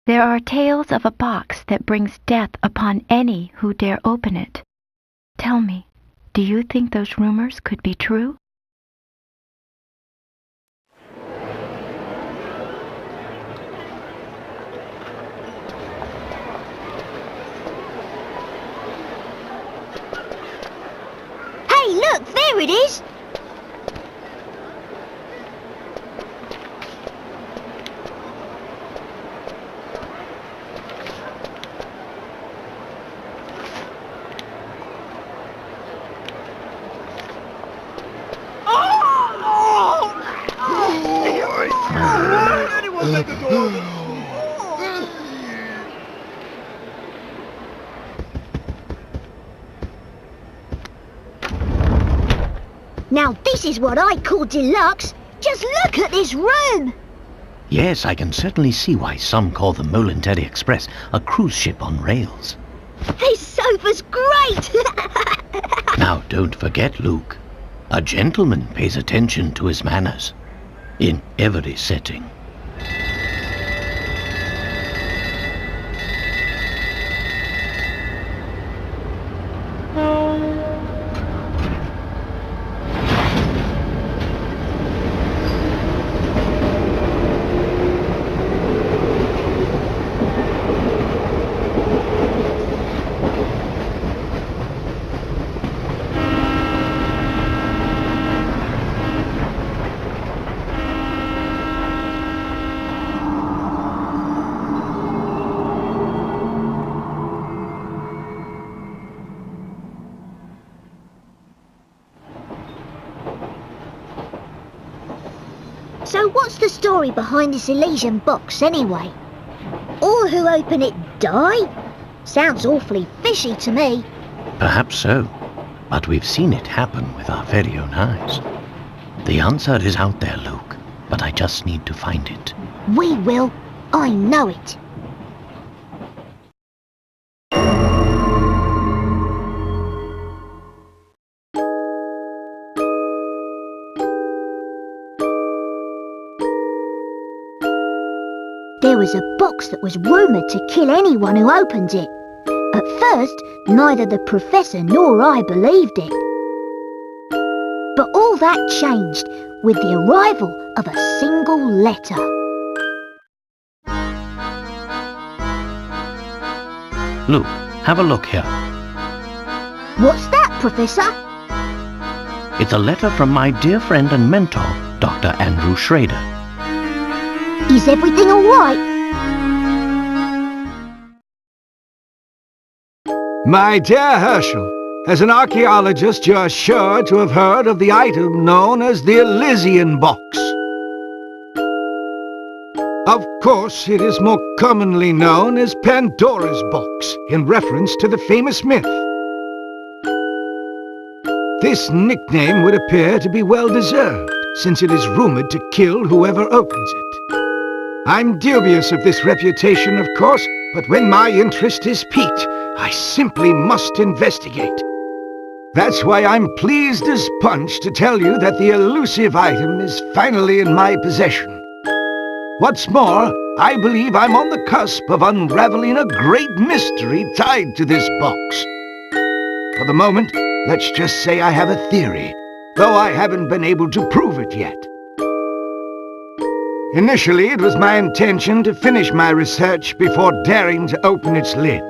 There are tales of a box that brings death upon any who dare open it. Tell me, do you think those rumors could be true? Hey, look, there it is! Now this is what I call deluxe. Just look at this room. Yes, I can certainly see why some call the Molenterre Express a cruise ship on rails. This sofa's great. Now, don't forget, Luke. A gentleman pays attention to his manners in every setting. So what's the story behind this Elysian box anyway? All who open it die? Sounds awfully fishy to me. Perhaps so, but we've seen it happen with our very own eyes. The answer is out there, Luke, but I just need to find it. We will. I know it. There was a box that was rumoured to kill anyone who opened it. At first, neither the Professor nor I believed it. But all that changed with the arrival of a single letter. Luke, have a look here. What's that, Professor? It's a letter from my dear friend and mentor, Dr. Andrew Schrader. Is everything all right? My dear Herschel, as an archaeologist, you're sure to have heard of the item known as the Elysian box. Of course, it is more commonly known as Pandora's box, in reference to the famous myth. This nickname would appear to be well-deserved, since it is rumored to kill whoever opens it. I'm dubious of this reputation, of course, but when my interest is piqued, I simply must investigate. That's why I'm pleased as punch to tell you that the elusive item is finally in my possession. What's more, I believe I'm on the cusp of unraveling a great mystery tied to this box. For the moment, let's just say I have a theory, though I haven't been able to prove it yet. Initially, it was my intention to finish my research before daring to open its lid.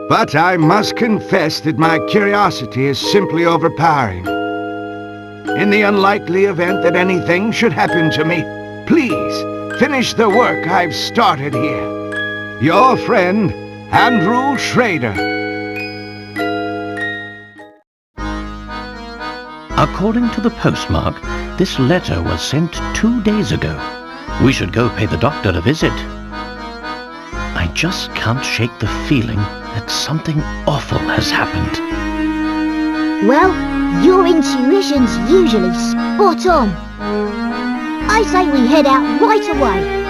But I must confess that my curiosity is simply overpowering. In the unlikely event that anything should happen to me, please finish the work I've started here. Your friend, Andrew Schrader. According to the postmark, this letter was sent 2 days ago. We should go pay the doctor a visit. I just can't shake the feeling that something awful has happened. Well, your intuition's usually spot on. I say we head out right away.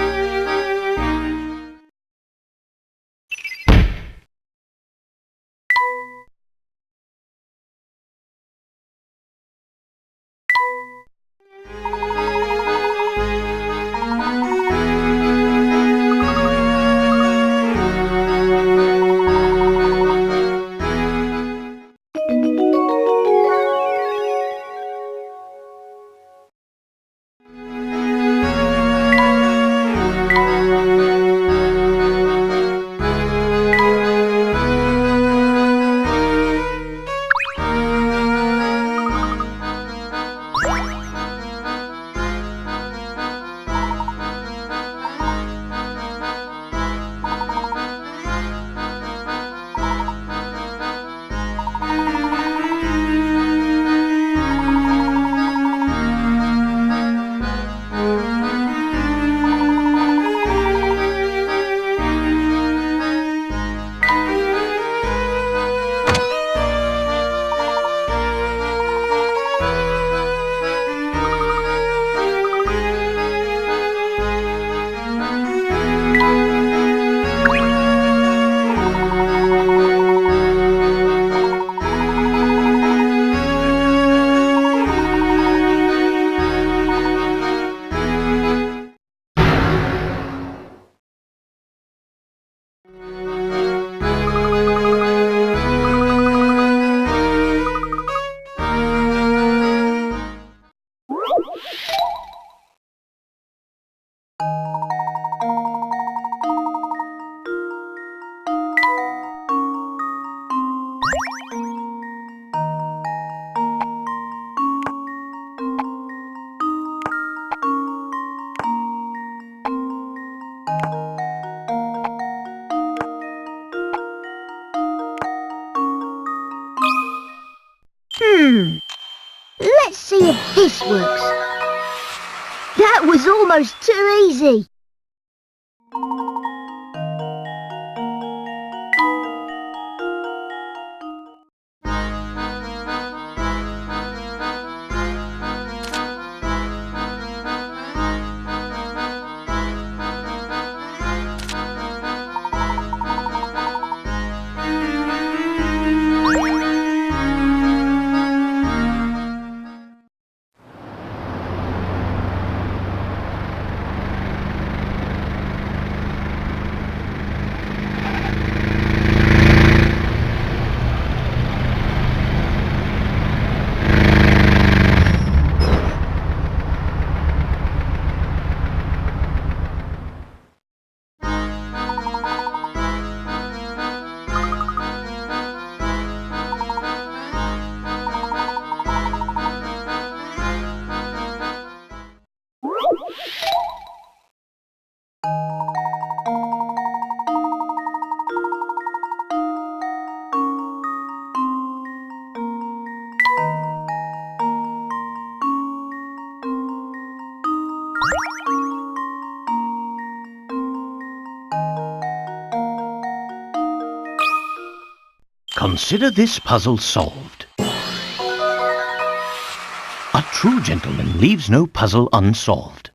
Let's see if this works. That was almost too easy. Consider this puzzle solved. A true gentleman leaves no puzzle unsolved.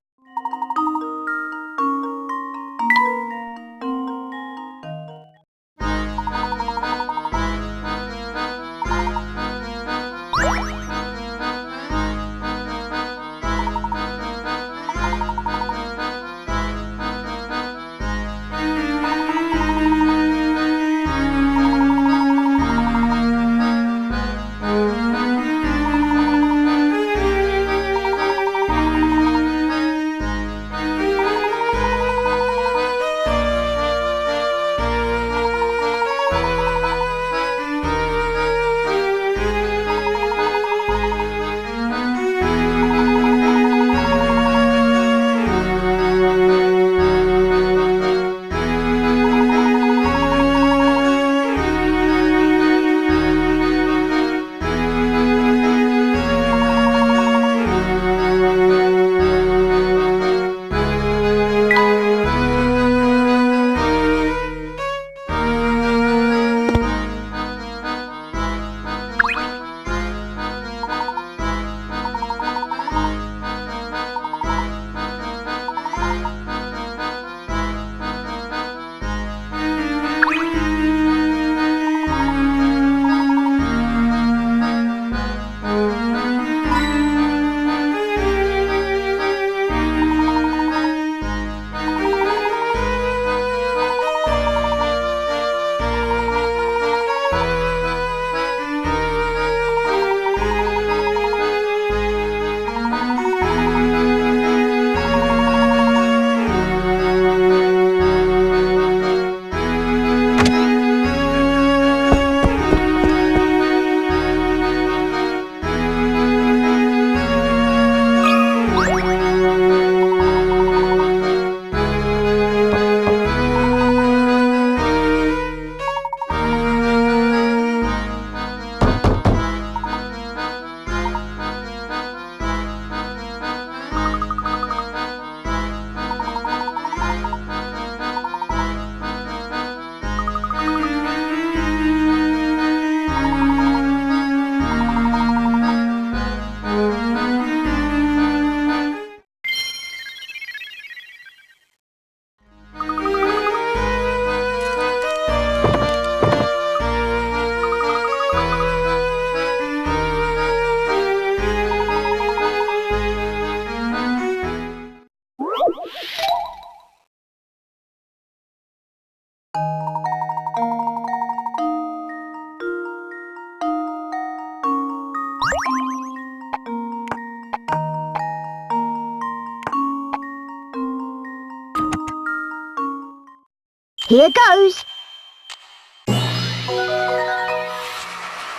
Here goes.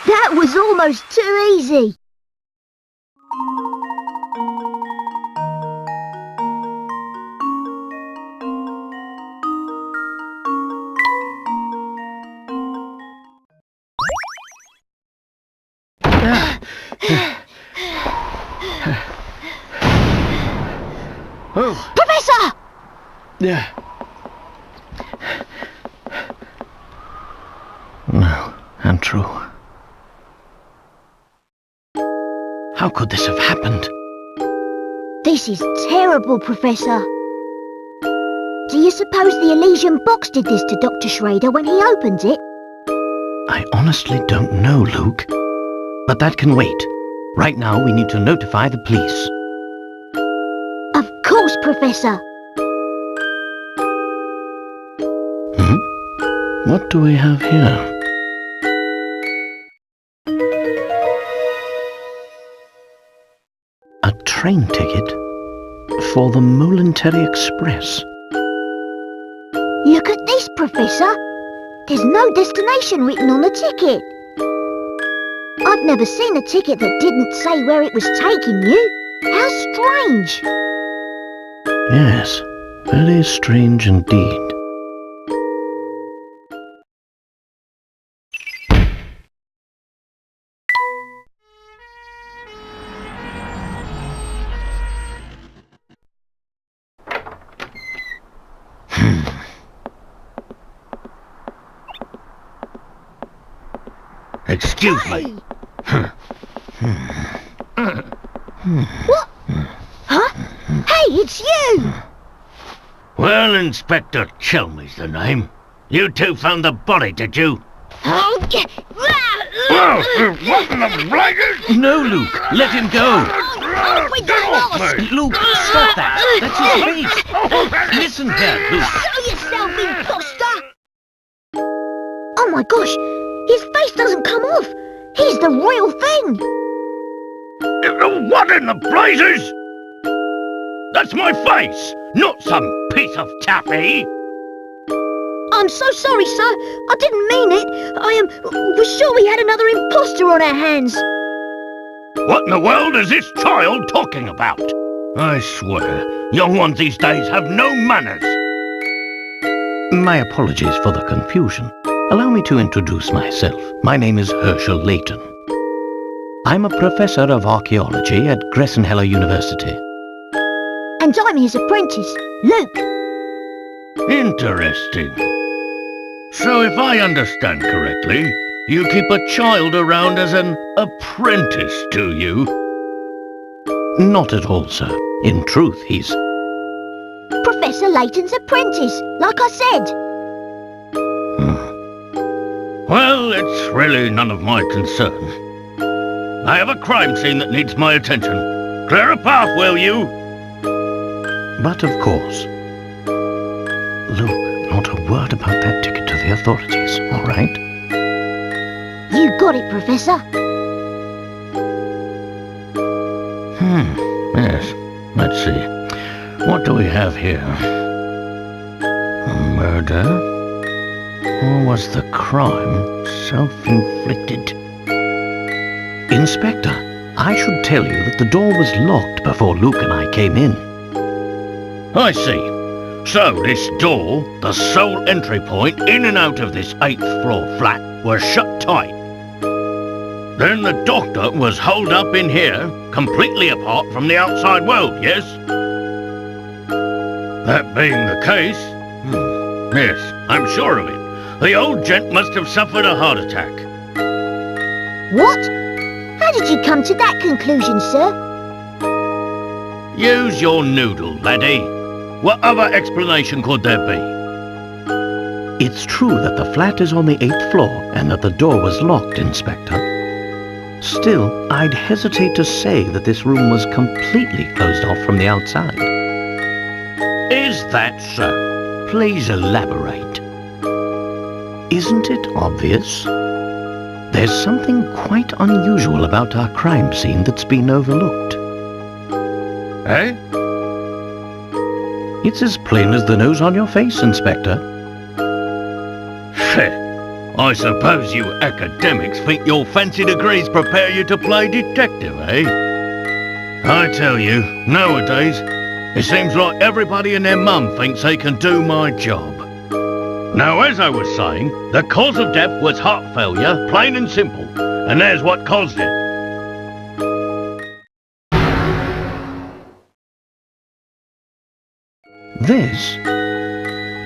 That was almost too easy. Oh. Professor! Yeah. No, untrue. How could this have happened? This is terrible, Professor. Do you suppose the Elysian box did this to Dr. Schrader when he opened it? I honestly don't know, Luke. But that can wait. Right now, we need to notify the police. Of course, Professor. What do we have here? A train ticket for the Momentary Express. Look at this, Professor. There's no destination written on the ticket. I've never seen a ticket that didn't say where it was taking you. How strange. Yes, very strange indeed. Excuse me. What? Huh? Hey, it's you! Well, Inspector Chelmey's the name. You two found the body, did you? Oh, What in the blazes? No, Luke. Let him go. with the boss! Luke, stop that. That's his face. Listen here, Luke. Show yourself, imposter! Oh my gosh, his face doesn't come off. He's the real thing. What in the blazes? That's my face, not some piece of taffy. I'm so sorry, sir. I didn't mean it. Was sure we had another imposter on our hands. What in the world is this child talking about? I swear, young ones these days have no manners. My apologies for the confusion. Allow me to introduce myself. My name is Professor Layton. I'm a professor of archaeology at Gressenheller University. And I'm his apprentice, Luke. Interesting. So if I understand correctly, you keep a child around as an apprentice, do you? Not at all, sir. In truth, he's... Professor Layton's apprentice, like I said. Well, it's really none of my concern. I have a crime scene that needs my attention. Clear a path, will you? But of course. Luke, not a word about that ticket to the authorities, all right? You got it, Professor. Yes. Let's see. What do we have here? A murder? Or was the crime self-inflicted? Inspector, I should tell you that the door was locked before Luke and I came in. I see. So this door, the sole entry point in and out of this 8th floor flat, was shut tight. Then the doctor was holed up in here, completely apart from the outside world, yes? That being the case, yes, I'm sure of it. The old gent must have suffered a heart attack. What? How did you come to that conclusion, sir? Use your noodle, laddie. What other explanation could there be? It's true that the flat is on the 8th floor and that the door was locked, Inspector. Still, I'd hesitate to say that this room was completely closed off from the outside. Is that so? Please elaborate. Isn't it obvious? There's something quite unusual about our crime scene that's been overlooked. Eh? It's as plain as the nose on your face, Inspector. I suppose you academics think your fancy degrees prepare you to play detective, eh? I tell you, nowadays, it seems like everybody and their mum thinks they can do my job. Now, as I was saying, the cause of death was heart failure, plain and simple, and there's what caused it. this?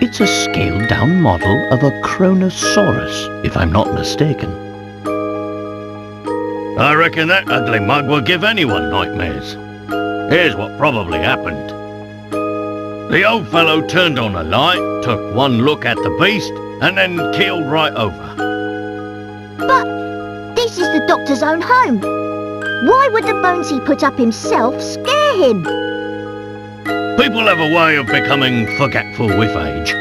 It's a scaled-down model of a Kronosaurus, if I'm not mistaken. I reckon that ugly mug will give anyone nightmares. Here's what probably happened. The old fellow turned on a light, took one look at the beast, and then keeled right over. But this is the doctor's own home. Why would the bones he put up himself scare him? People have a way of becoming forgetful with age.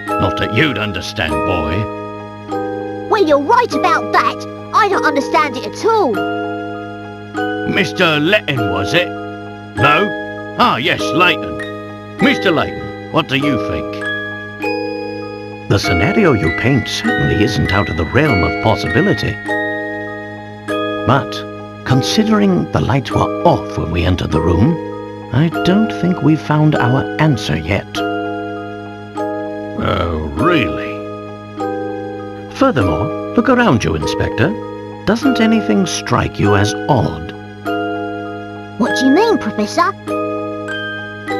Not that you'd understand, boy. Well, you're right about that. I don't understand it at all. Mr. Layton, was it? No? Ah, yes, Layton. Mr. Layton, what do you think? The scenario you paint certainly isn't out of the realm of possibility. But, considering the lights were off when we entered the room, I don't think we've found our answer yet. Oh, really? Furthermore, look around you, Inspector. Doesn't anything strike you as odd? What do you mean, Professor?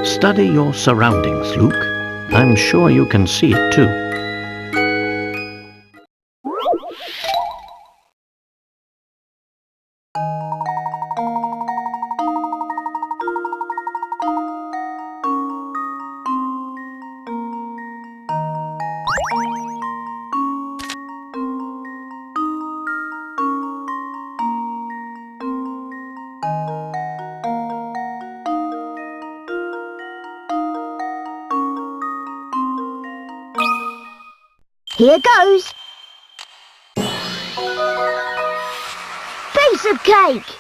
Study your surroundings, Luke. I'm sure you can see it too. Here goes. Piece of cake.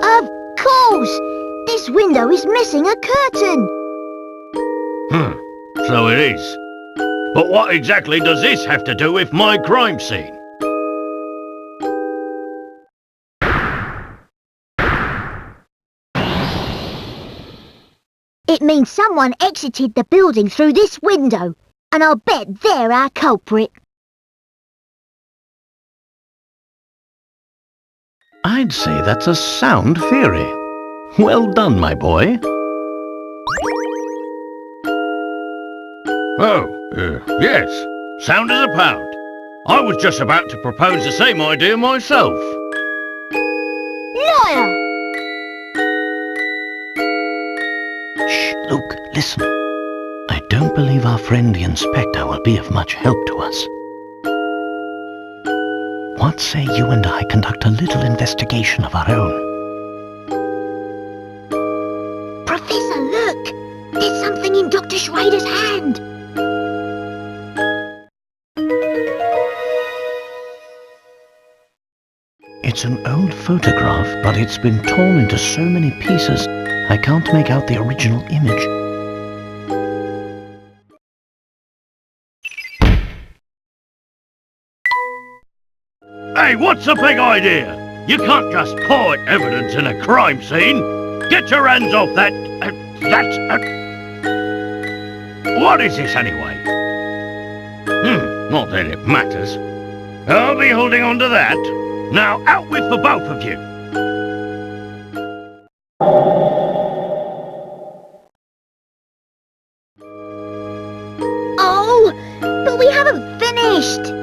Of course. This window is missing a curtain. So it is. But what exactly does this have to do with my crime scene? It means someone exited the building through this window, and I'll bet they're our culprit. I'd say that's a sound theory. Well done, my boy. Yes. Sound as a pound. I was just about to propose the same idea myself. Liar! Shh, Luke, listen. I don't believe our friend the Inspector will be of much help to us. What say you and I conduct a little investigation of our own? Professor, look! There's something in Dr. Schrader's hand. It's an old photograph, but it's been torn into so many pieces, I can't make out the original image. Hey, what's the big idea? You can't just point evidence in a crime scene. Get your hands off that... What is this anyway? Not that it matters. I'll be holding on to that. Now out with the both of you. Oh, but we haven't finished.